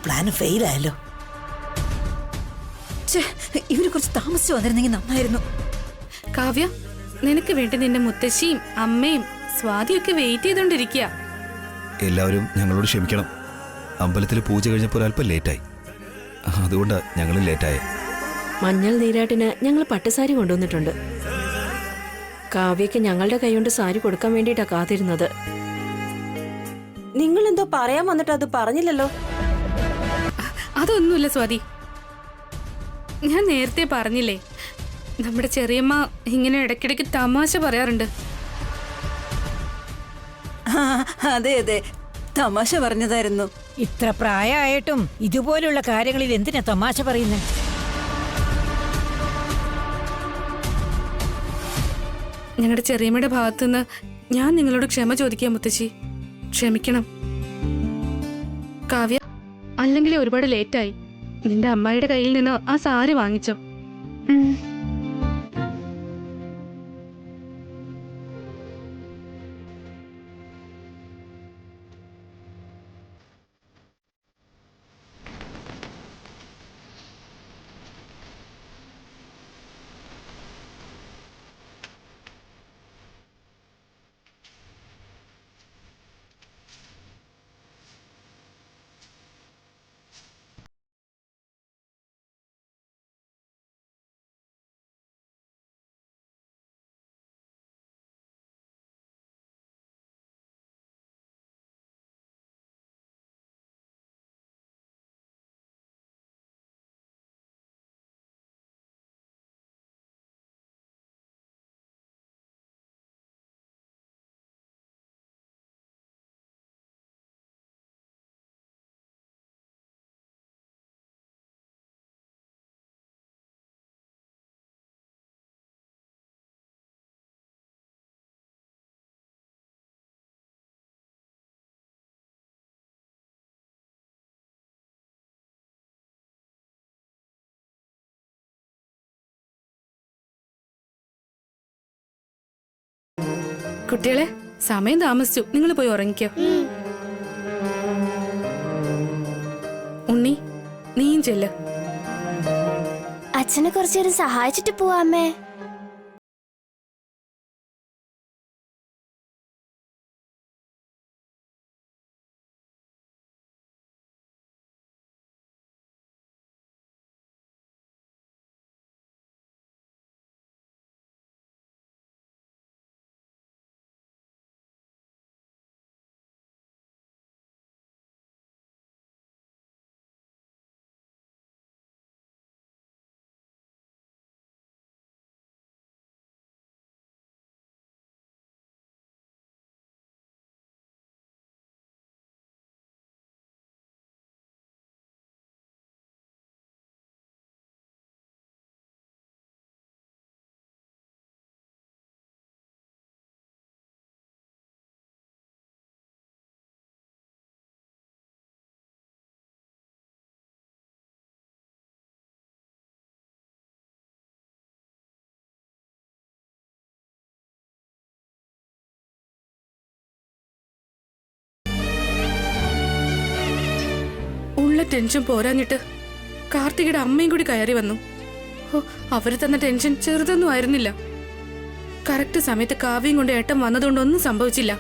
Plan ഫെയിലായല്ലോ. ഇവര് കുറച്ച് താമസിച്ചു വന്നിരുന്നെങ്കിൽ നന്നായിരുന്നു. കാവ്യ, നിനക്ക് വേണ്ടി നിന്റെ മുത്തശ്ശിയും അമ്മയും സ്വാതിയൊക്കെ വെയിറ്റ് ചെയ്തോണ്ടിരിക്കുക. എല്ലാവരും ഞങ്ങളോട് ക്ഷമിക്കണം. അമ്പലത്തിൽ പൂജ കഴിഞ്ഞപ്പോൾ അല്പം ലേറ്റായി, അതുകൊണ്ടാ ഞങ്ങൾ ലേറ്റായേ. മഞ്ഞൾ നീരാട്ടിന് ഞങ്ങൾ പട്ടുസാരി കൊണ്ടുവന്നിട്ടുണ്ട്. കാവ്യക്ക് ഞങ്ങളുടെ കൈകൊണ്ട് സാരി കൊടുക്കാൻ വേണ്ടിയിട്ടാ കാത്തിരുന്നത്. നിങ്ങൾ എന്തോ പറയാൻ വന്നിട്ട് അത് പറഞ്ഞില്ലല്ലോ. അതൊന്നുമില്ല സ്വാതി, ഞാൻ നേരത്തെ പറഞ്ഞില്ലേ, നമ്മുടെ ചെറിയമ്മ ഇങ്ങനെ ഇടയ്ക്കിടയ്ക്ക് തമാശ പറയാറുണ്ട്. അതെ അതെ, തമാശ പറഞ്ഞതായിരുന്നു. ഇത്ര പ്രായമായിട്ടും ഇതുപോലുള്ള കാര്യങ്ങളിൽ എന്തിനാ തമാശ പറയുന്നത്? ഞങ്ങളുടെ ചെറിയമ്മയുടെ ഭാഗത്തുനിന്ന് ഞാൻ നിങ്ങളോട് ക്ഷമ ചോദിക്കാം മുത്തശ്ശി, ക്ഷമിക്കണം. കാവ്യ, അല്ലെങ്കിൽ ഒരുപാട് ലേറ്റായി. നിന്റെ അമ്മായിയുടെ കയ്യിൽ നിന്ന് ആ സാരി വാങ്ങിച്ചോ. കുട്ടികളെ, സമയം താമസിച്ചു, നിങ്ങൾ പോയി ഉറങ്ങിക്കോ. ഉണ്ണി, നീയും ചെല്ല്. അച്ഛനെ കുറച്ചേരം സഹായിച്ചിട്ട് പോവാമേ. ഉള്ള ടെൻഷൻ പോരാഞ്ഞിട്ട് കാർത്തികയുടെ അമ്മയും കൂടി കയറി വന്നു. അവര് തന്ന ടെൻഷൻ ചെറുതൊന്നും ആയിരുന്നില്ല. കറക്റ്റ് സമയത്ത് കാവ്യം കൊണ്ട് ഏട്ടം വന്നതുകൊണ്ടൊന്നും സംഭവിച്ചില്ല.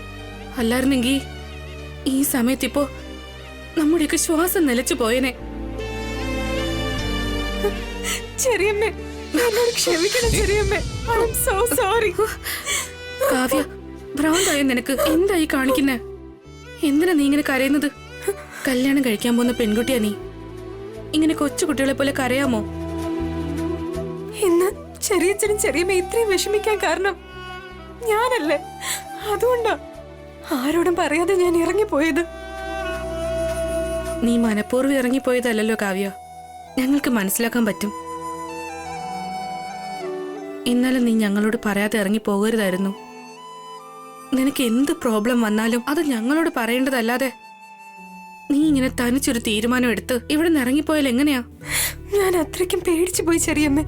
അല്ലായിരുന്നെങ്കിൽ ഈ സമയത്തിപ്പോ നമ്മുടെയൊക്കെ ശ്വാസം നിലച്ചു പോയനെ. ചെറിയമ്മേ, ക്ഷമിക്കണം ചെറിയമ്മേ. I am so sorry. Kavya, ഭ്രാന്തായ നിനക്ക് എന്തായി കാണിക്കുന്നേ? എന്തിനാ നീ ഇങ്ങനെ കരയുന്നത്? കല്യാണം കഴിക്കാൻ പോകുന്ന പെൺകുട്ടിയാ നീ. ഇങ്ങനെ കൊച്ചു കുട്ടികളെ പോലെ കരയാമോ? ഇന്ന് ചെറിയച്ഛനും ചെറിയമ്മ ഇത്രയും വിഷമിക്കാൻ കാരണം ഞാനല്ലേ? അതുകൊണ്ടാ ആരോടും പറയാതെ ഞാൻ ഇറങ്ങിപ്പോയത്. നീ മനഃപൂർവ്വം ഇറങ്ങിപ്പോയതല്ലോ കാവ്യ, ഞങ്ങൾക്ക് മനസ്സിലാക്കാൻ പറ്റും. ഇന്നലെ നീ ഞങ്ങളോട് പറയാതെ ഇറങ്ങി പോകരുതായിരുന്നു. നിനക്ക് എന്ത് പ്രോബ്ലം വന്നാലും അത് ഞങ്ങളോട് പറയേണ്ടതല്ലാതെ നീ ഇങ്ങനെ തനിച്ചൊരു തീരുമാനം എടുത്ത് ഇവിടെ നിന്ന് ഇറങ്ങിപ്പോയാൽ എങ്ങനെയാ? ഞാൻ അത്രയ്ക്കും പേടിച്ചു പോയി ചെറിയമ്മ.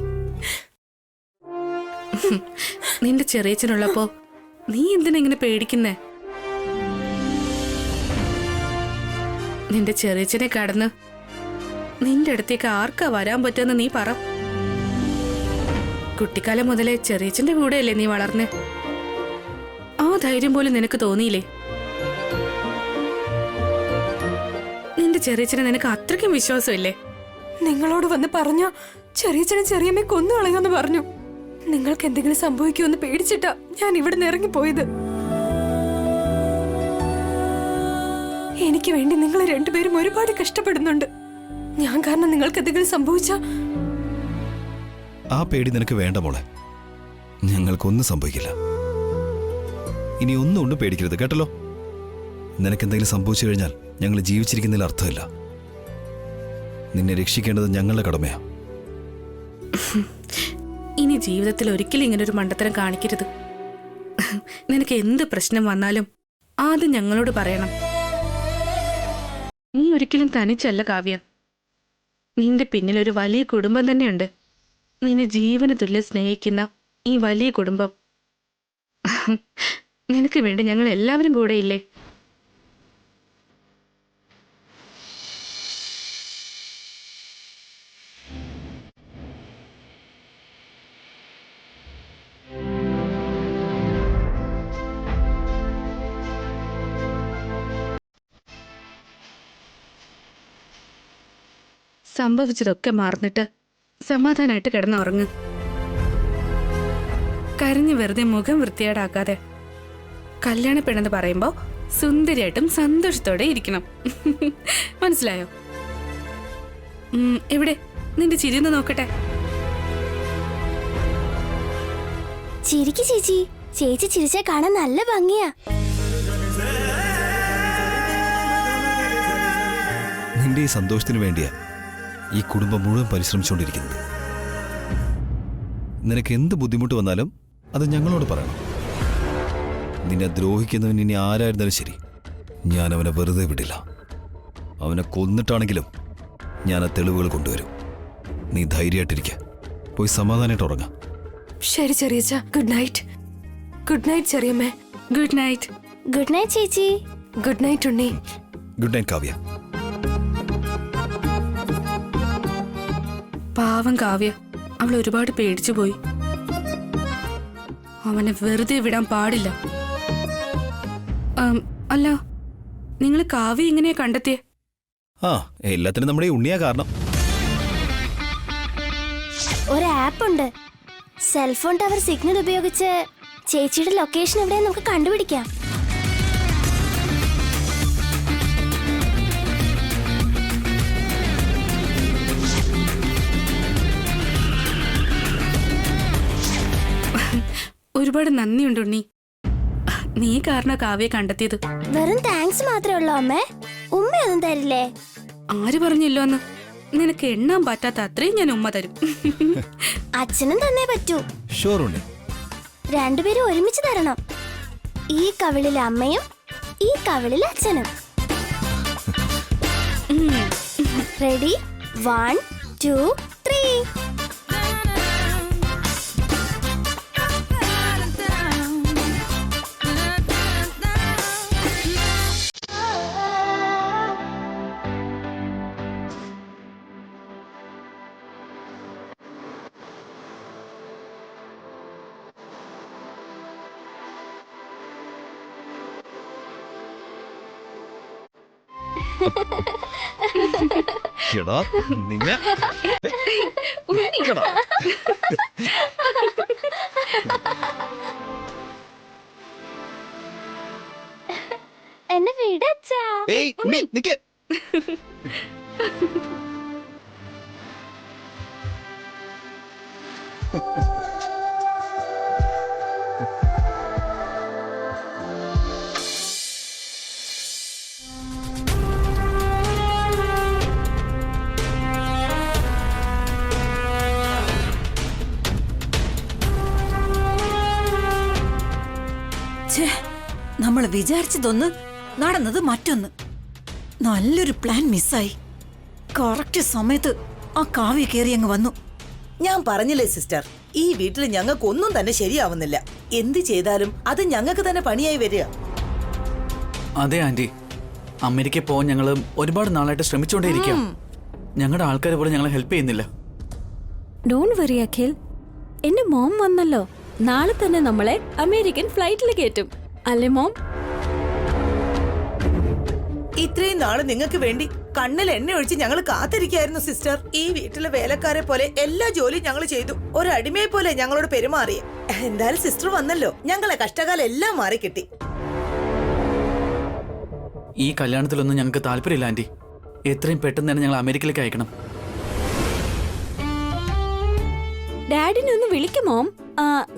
നിന്റെ ചെറിയച്ഛനുള്ളപ്പോ നീ എന്തിനാ ഇങ്ങനെ പേടിക്കുന്നേ? നിന്റെ ചെറിയച്ഛനെ കടന്ന് നിന്റെ അടുത്തേക്ക് ആർക്കാ വരാൻ പറ്റുമെന്ന് നീ പറ. കുട്ടിക്കാലം മുതലേ ചെറിയച്ഛന്റെ കൂടെയല്ലേ നീ വളർന്നേ? ആ ധൈര്യം പോലും നിനക്ക് തോന്നിയില്ലേ? നിന്റെ ചെറിയച്ഛനെ നിനക്ക് അത്രയ്ക്കും വിശ്വാസമില്ലേ? നിങ്ങളോട് വന്ന് പറഞ്ഞ ചെറിയച്ഛനെ ചെറിയമ്മയെ കൊന്നു കളയുമെന്ന് പറഞ്ഞു. നിങ്ങൾക്ക് എന്തെങ്കിലും സംഭവിക്കുമെന്ന് പേടിച്ചിട്ടാ ഞാൻ ഇവിടെ നിന്ന് ഇറങ്ങിപ്പോയത്. എനിക്ക് വേണ്ടി നിങ്ങൾ രണ്ടുപേരും ഒരുപാട് കഷ്ടപ്പെടുന്നുണ്ട്. ഞാൻ കാരണം നിങ്ങൾക്ക് എന്തെങ്കിലും സംഭവിച്ച ആ പേടി നിനക്ക് വേണ്ട മോളെ. ഞങ്ങൾക്കൊന്നും സംഭവിക്കില്ല. ഇനി ഒന്നും കൊണ്ട് പേടിക്കരുത് കേട്ടല്ലോ. നിനക്കെന്തെങ്കിലും സംഭവിച്ചു കഴിഞ്ഞാൽ ഞങ്ങൾ ജീവിച്ചിരിക്കുന്നതിൽ അർത്ഥമില്ല. നിന്നെ രക്ഷിക്കേണ്ടത് ഞങ്ങളുടെ കടമയാ. ഇനി ജീവിതത്തിൽ ഒരിക്കലും ഇങ്ങനൊരു മണ്ടത്തരം കാണിക്കരുത്. നിനക്ക് എന്ത് പ്രശ്നം വന്നാലും ആദ്യം ഞങ്ങളോട് പറയണം. നീ ഒരിക്കലും തനിച്ചല്ല കാവ്യ. നിന്റെ പിന്നിൽ ഒരു വലിയ കുടുംബം തന്നെയുണ്ട്. നിന്നെ ജീവന് തുല്യം സ്നേഹിക്കുന്ന ഈ വലിയ കുടുംബം. നിനക്ക് വേണ്ടി ഞങ്ങൾ എല്ലാവരും കൂടെ ഇല്ലേ? സംഭവിച്ചതൊക്കെ മറന്നിട്ട് സമാധാനമായിട്ട് കിടന്നുറങ്ങ്. കരഞ്ഞു വെറുതെ മുഖം വൃത്തിയേടാക്കാതെ. കല്യാണ പെണ്ണെന്ന് പറയുമ്പോ സുന്ദരിയായിട്ടും സന്തോഷത്തോടെ ഇരിക്കണം. മനസ്സിലായോ? എവിടെ നിന്റെ ചിരിയൊന്ന് നോക്കട്ടെ. ചിരിക്ക് ചേച്ചി. ചേച്ചി ചിരിച്ചാ കാണാൻ നല്ല ഭംഗിയാ. നിന്റെ ഈ സന്തോഷത്തിന് വേണ്ടിയാ ഈ കുടുംബം മുഴുവൻ പരിശ്രമിച്ചുകൊണ്ടിരിക്കുന്നത്. നിനക്ക് എന്ത് ബുദ്ധിമുട്ട് വന്നാലും അത് ഞങ്ങളോട് പറയണം. നിന്നെ ദ്രോഹിക്കുന്നവൻ ഇനി ആരായിരുന്നാലും ശരി, ഞാൻ അവനെ വെറുതെ വിടില്ല. അവനെ കൊന്നിട്ടാണെങ്കിലും ഞാൻ ആ തെളിവുകൾ കൊണ്ടുവരും. നീ ധൈര്യമായിട്ടിരിക്കുക. പോയി സമാധാനമായിട്ട് ഉറങ്ങാം. ശരി ചെറിയച്ഛ. Good night. ഗുഡ് നൈറ്റ് ചെറിയമ്മേ. Good night. ഗുഡ് നൈറ്റ് ചേച്ചി. Good night Unni. Good night Kavya. പാവം കാവ്യ, അവൾ ഒരുപാട് പേടിച്ചു പോയി. അവനെ വെറുതെ വിടാൻ പാടില്ല. അല്ല, നിങ്ങൾ കാവ്യ എങ്ങനെയാ കണ്ടെത്തിയേ? ആ, എല്ലാത്തിനും നമ്മുടെ ഈ ഉണ്ണിയാ കാരണം. ഒരു ആപ്പ് ഉണ്ട്. സെൽഫോൺ ടവർ സിഗ്നൽ ഉപയോഗിച്ച് ചേച്ചിയുടെ ലൊക്കേഷൻ എവിടെ നമുക്ക് കണ്ടുപിടിക്കാം. ഒരുപാട് നന്ദിയുണ്ട് ഉണ്ണി. നീ കാരണം കാവ്യ കണ്ടെത്തിയത്. വെറും താങ്ക്സ് മാത്രമേ ഉള്ളൂ അമ്മേ. ഉമ്മയൊന്നും തരില്ലേ? ആര് പറഞ്ഞില്ലോന്ന്? നിനക്ക് എണ്ണാൻ പറ്റാത്ത അത്രയും ഞാൻ ഉമ്മ തരും. അച്ഛനും തന്നേ പറ്റൂ. ഷുവർ ഉണ്ണി. രണ്ടുപേരും ഒരുമിച്ച് തരണം. ഈ കവിളിൽ അമ്മയും ഈ കവിളിൽ അച്ഛനും. റെഡി? 1 2 3. എടാ, നിന്നെ എന്നെ വീടച്ചാ. ഏയ് ഉണ്ണി, നിക്ക്. നമ്മൾ വിചാരിച്ചതൊന്ന്, നടന്നത് മറ്റൊന്ന്. നല്ലൊരു പ്ലാൻ മിസ്സായി. കറക്റ്റ് സമയത്ത് ആ കാവ്യ കയറി അങ്ങ് വന്നു. ഞാൻ പറഞ്ഞില്ലേ സിസ്റ്റർ, ഈ വീട്ടിൽ ഞങ്ങൾക്കൊന്നും തന്നെ ശരിയാവുന്നില്ല. എന്ത് ചെയ്താലും അത് ഞങ്ങൾക്ക് തന്നെ പണിയായി വരിക. അതെ ആന്റി, അമേരിക്കയിൽ പോകാൻ ഞങ്ങൾ ഒരുപാട് നാളായിട്ട് ശ്രമിച്ചുകൊണ്ടേയിരിക്കാം. ഞങ്ങളുടെ ആൾക്കാരെ പോലും ഞങ്ങളെ ഹെൽപ്പ് ചെയ്യുന്നില്ല. ഡോണ്ട് വറി അഖിൽ, എന്റെ മോം വന്നല്ലോ. നാളെ തന്നെ നമ്മളെ അമേരിക്കൻ ഫ്ലൈറ്റിൽ കയറ്റും, അല്ലേ മോം? ഇത്രയും നാള് നിങ്ങൾക്ക് വേണ്ടി കണ്ണിൽ എണ്ണ ഒഴിച്ച് ഞങ്ങൾ കാത്തിരിക്കായിരുന്നു സിസ്റ്റർ. ഈ വീട്ടിലെ വേലക്കാരെ പോലെ എല്ലാ ജോലിയും ഞങ്ങൾ ചെയ്തു. ഒരു അടിമയെ പോലെ ഞങ്ങളോട് പെരുമാറിയ. എന്തായാലും സിസ്റ്റർ വന്നല്ലോ, ഞങ്ങളെ കഷ്ടകാലം എല്ലാം മാറി കിട്ടി. ഈ കല്യാണത്തിലൊന്നും ഞങ്ങൾക്ക് താല്പര്യമില്ല ആന്റി. എത്രയും പെട്ടെന്ന് തന്നെ ഞങ്ങൾ അമേരിക്കയിലേക്ക് അയക്കണം. ഡാഡിനെ ഒന്ന് വിളിക്കും മോം.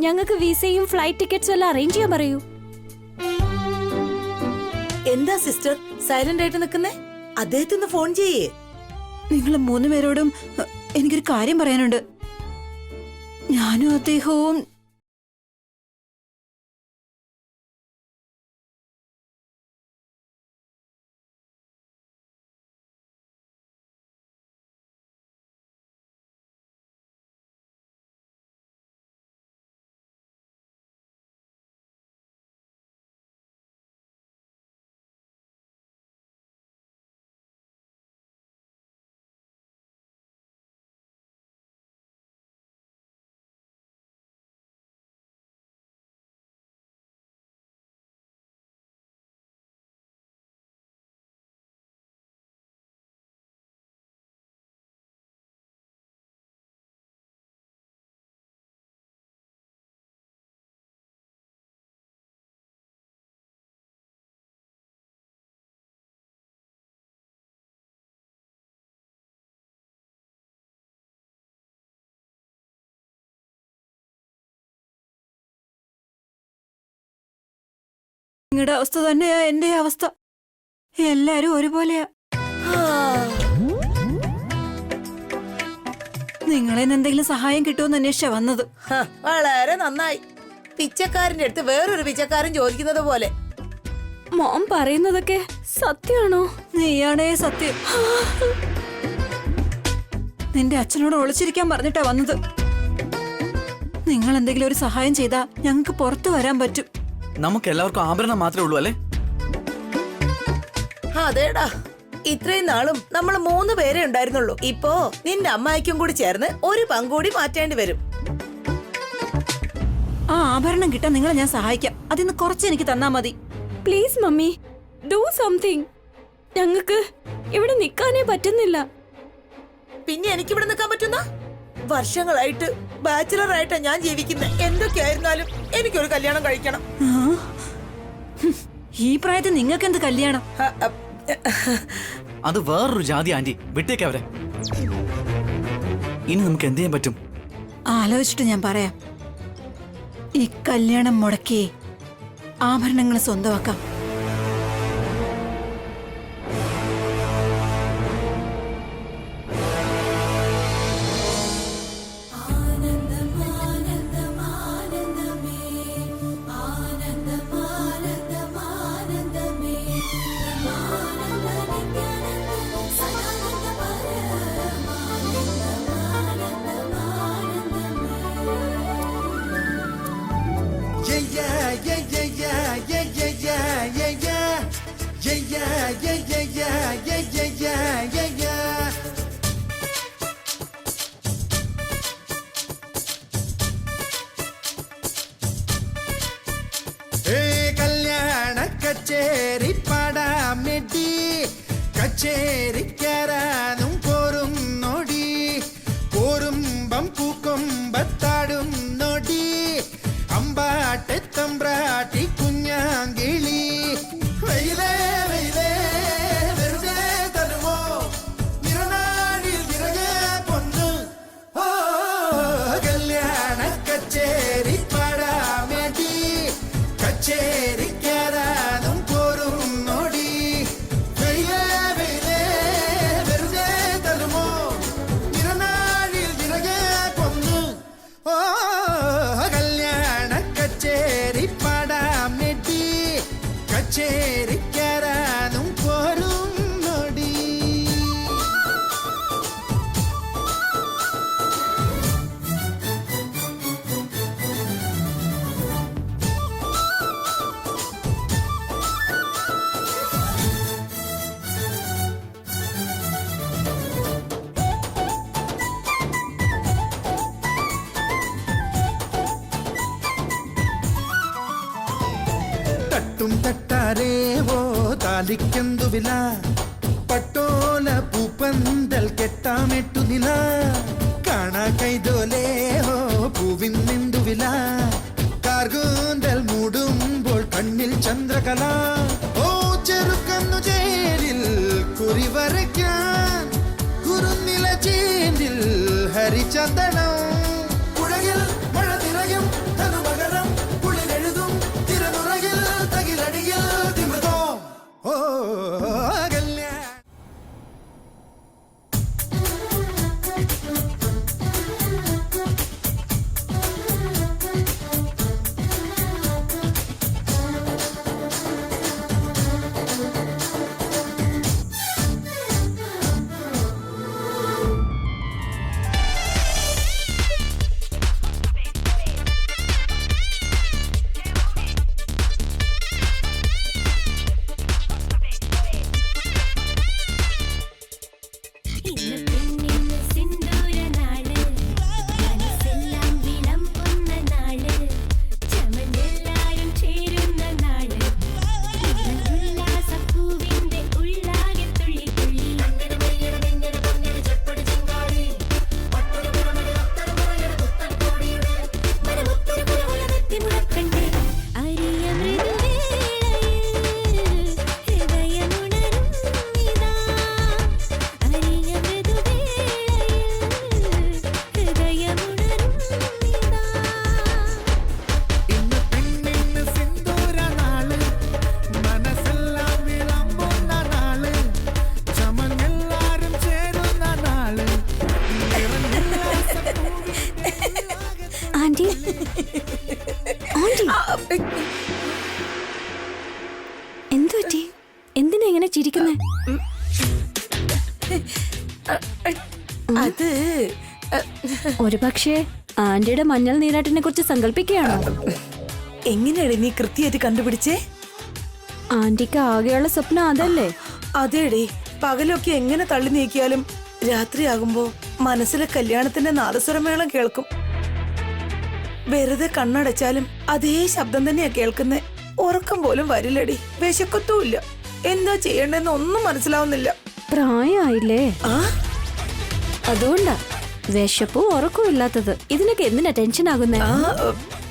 ഞങ്ങൾക്ക് വിസയും ഫ്ലൈറ്റ് ടിക്കറ്റ്സും എല്ലാം അറേഞ്ച് ചെയ്യാൻ പറയൂ. എന്താ സിസ്റ്റർ സൈലന്റ് ആയിട്ട് നിൽക്കുന്നേ? അദ്ദേഹത്തിന് ഫോൺ ചെയ്യേ. നിങ്ങൾ 3 പേരോടും എനിക്കൊരു കാര്യം പറയാനുണ്ട്. ഞാനും അദ്ദേഹവും നിങ്ങളുടെ അവസ്ഥ തന്നെയാ എന്റെ അവസ്ഥ. എല്ലാരും ഒരുപോലെയാ. നിങ്ങളെ എന്തെങ്കിലും സഹായം കിട്ടുമെന്ന് അന്വേഷിച്ചാ വന്നത്. വളരെ നന്നായി. പിച്ചക്കാരന്റെ അടുത്ത് വേറൊരു പിച്ചക്കാരൻ ചോദിക്കുന്നത് പോലെ. മോം പറയുന്നതൊക്കെ സത്യമാണോ? നീയാണേ സത്യം. നിന്റെ അച്ഛനോട് ഒളിച്ചിരിക്കാൻ പറഞ്ഞിട്ടാ വന്നത്. നിങ്ങൾ എന്തെങ്കിലും ഒരു സഹായം ചെയ്താ ഞങ്ങൾക്ക് പുറത്തു വരാൻ പറ്റും. നമുക്ക് എല്ലാവർക്കും ആഭരണം മാത്രമേ ഉള്ളൂ അല്ലേ? അതേടാ, ഇത്രയും നാളും നമ്മൾ 3 പേരെ ഉണ്ടായിരുന്നുള്ളൂ. ഇപ്പോ നിന്റെ അമ്മായിക്കും കൂടി ചേർന്ന് ഒരു പങ്കൂടി മാറ്റേണ്ടി വരും. ആ ആഭരണം കിട്ടാൻ നിങ്ങളെ ഞാൻ സഹായിക്കാം. അതിന്ന് കുറച്ച് എനിക്ക് തന്നാ മതി. Please mummy, do something. ഞങ്ങൾക്ക് ഇവിടെ നിൽക്കാനേ പറ്റുന്നില്ല. പിന്നെ എനിക്കിവിടെ നിൽക്കാൻ പറ്റുന്ന? വർഷങ്ങളായിട്ട് ബാച്ചിലർ ആയിട്ടാ ഞാൻ ജീവിക്കുന്നത്. എന്തൊക്കെയായിരുന്നാലും എനിക്കൊരു കല്യാണം കഴിക്കണം. ഈ പ്രായത്തിൽ നിങ്ങൾക്ക് എന്ത് കല്യാണം? അത് വേറൊരു ജാതി ആന്റി. വിട്ടേക്ക് അവരെ. ഇനി നമുക്ക് എന്ത് ചെയ്യാൻ പറ്റും? ആലോചിച്ചിട്ട് ഞാൻ പറയാം. ഈ കല്യാണം മുടക്കി ആഭരണങ്ങൾ സ്വന്തമാക്കാം. കല്യാണ കച്ചേരി പാടാമെടി, കച്ചേരിക്കാരാനും പോരും നോടി, പോരുമ്പം പൂക്കൊമ്പത്താടും നോടി, അമ്പാട്ടെ തമ്പ്രാട്ടി കുഞ്ഞാങ്കിളി. വെയിലേ വെയിലേ വെറുതെ തരുമോ നിറനാടിൽ വിറകെ പൊന്ന്. ഓ കല്യാണ കച്ചേരി പാടാമെടി, കച്ചേരിക്കാരാനും പോരും നോടി, വെയിലേ വെയിലേ വെറുതെ തരുമോ നിറനാടിൽ വിറകെ പൊന്ന്. ഓ കല്യാണ കച്ചേരി പാടാമെടി, കച്ചേരിക്കാരാനും പോരും നോടി. തട്ടും തട്ടാരേ ഓ താലിക്കെന്തു വില പട്ടോല പൂപ്പന്തൽ കെട്ടാമെട്ടു നില കാണാ കൈതോലേ ഓ പൂവിന്നെന്തു വില കാർഗൂന്തൽ മൂടുമ്പോൾ കണ്ണിൽ ചന്ദ്രകല ഓ ചെറുക്കന്നു ചേരിൽ കുറി വരയ്ക്കാൻ കുറുനില ചേരിൽ ഹരിചന്ദനം പുഴയിൽ മഴ നിറയും തനുമകരം കുളിരെഴുതും തിരനുറകിൽ തകിലടിയിൽ തിമൃതോ ഓ കല്യാണം. ആന്റി ആന്റി എന്തു പറ്റി? എന്തിനാ ഇങ്ങനെ ചിരിക്കുന്നേ? അത് ഒരു പക്ഷേ ആന്റിയുടെ മഞ്ഞൾ നീരാട്ടിനെ കുറിച്ച് സങ്കല്പിക്കുകയാണോ? എങ്ങനെയാണ് നീ കൃത്യമായിട്ട് കണ്ടുപിടിച്ചേ? ആന്റിക്ക് ആകെയുള്ള സ്വപ്നം അതല്ലേ? അതേടി, പകലൊക്കെ എങ്ങനെ തള്ളി നീക്കിയാലും രാത്രിയാകുമ്പോ മനസ്സിലെ കല്യാണത്തിന്റെ നാദസ്വരമേളം കേൾക്കും. വെറുതെ കണ്ണടച്ചാലും അതേ ശബ്ദം തന്നെയാ കേൾക്കുന്നേ. ഉറക്കം പോലും വരില്ലടി, വിശക്കത്തുമില്ല. എന്താ ചെയ്യണ്ടെന്ന് ഒന്നും മനസ്സിലാവുന്നില്ല. പ്രായമായില്ലേ? ആ അതുകൊണ്ടാ വിശപ്പും ഉറക്കവും ഇല്ലാത്തത്. ഇതിനൊക്കെ എന്തിനാ ടെൻഷൻ ആകുന്നേ?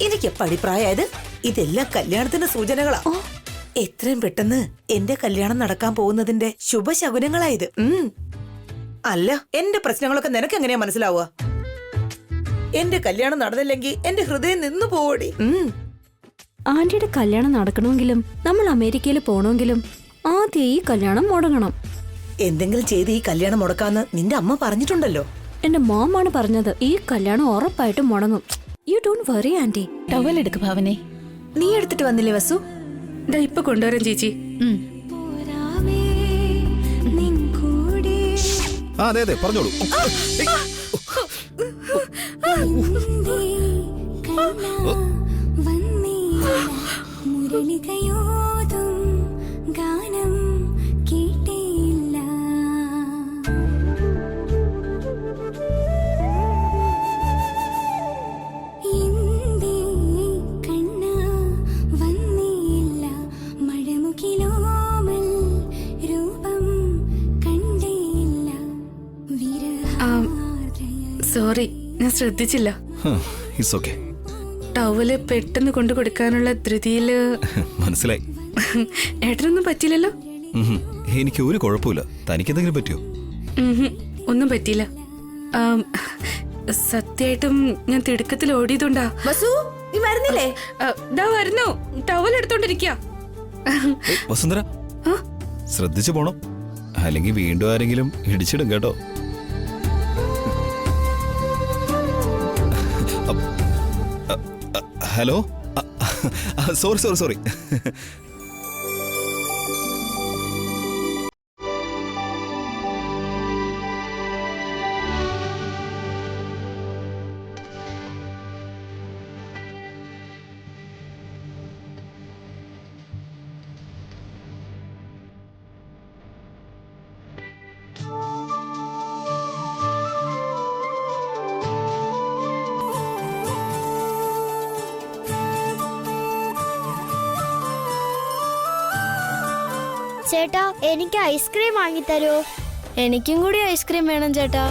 എനിക്ക് പടിപ്രായത്. ഇതെല്ലാം കല്യാണത്തിന്റെ സൂചനകളാ. എത്രയും പെട്ടെന്ന് എന്റെ കല്യാണം നടക്കാൻ പോകുന്നതിന്റെ ശുഭശകുനങ്ങളായത്. അല്ല, എന്റെ പ്രശ്നങ്ങളൊക്കെ നിനക്ക് എങ്ങനെയാ മനസ്സിലാവുക? എന്റെ കല്യാണം നടന്നില്ലെങ്കിൽ എന്റെ ഹൃദയം നിന്നു പോവടി. ആന്റിയുടെ കല്യാണം നടക്കണമെങ്കിലും നമ്മൾ അമേരിക്കയിൽ പോണമെങ്കിലും ആദ്യം ഈ കല്യാണം മുടങ്ങണം. എന്തെങ്കിലും ചെയ്ത് ഈ കല്യാണം മുടക്കാന്ന് നിന്റെ അമ്മ പറഞ്ഞിട്ടുണ്ടല്ലോ. എന്റെ മോമാണ് പറഞ്ഞത്. ഈ കല്യാണം ഉറപ്പായിട്ടും മുടങ്ങും. You don't worry aunty. Towel എടുക്ക് ഭാവനെ. നീ എടുത്തിട്ട് വന്നില്ലേ വസു? ഇപ്പൊ കൊണ്ടുവരാം ചേച്ചി. അതെ അതെ പറഞ്ഞോളൂ. സോറി, ഞാൻ ശ്രദ്ധിച്ചില്ല. It's okay. ടവല് പെട്ടെന്ന് കൊണ്ടു കൊടുക്കാനുള്ള ധൃതിയില് മനസ്സിലായി. ഏട്ടനൊന്നും പറ്റില്ലല്ലോ? എനിക്ക് ഒരു കുഴപ്പമില്ല. തനിക്കെന്തെങ്കിലും പറ്റിയോ? ഒന്നും പറ്റിയില്ല. സത്യമായിട്ടും ഞാൻ തിടുക്കത്തിൽ ഓടിയതുകൊണ്ടാ. വസു, നീ വരുന്നില്ലേ? വരുന്നു. ടവൽ എടുത്തോണ്ടിരിക്കുക. വസുന്ധര, ശ്രദ്ധിച്ചു പോണം, അല്ലെങ്കിൽ വീണ്ടും ആരെങ്കിലും ഇടിച്ചിടും കേട്ടോ. Hello, sorry. ചേട്ടാ എനിക്ക് ഐസ്ക്രീം വാങ്ങിത്തരോ? എനിക്കും കൂടി ഐസ്ക്രീം വേണം ചേട്ടാ.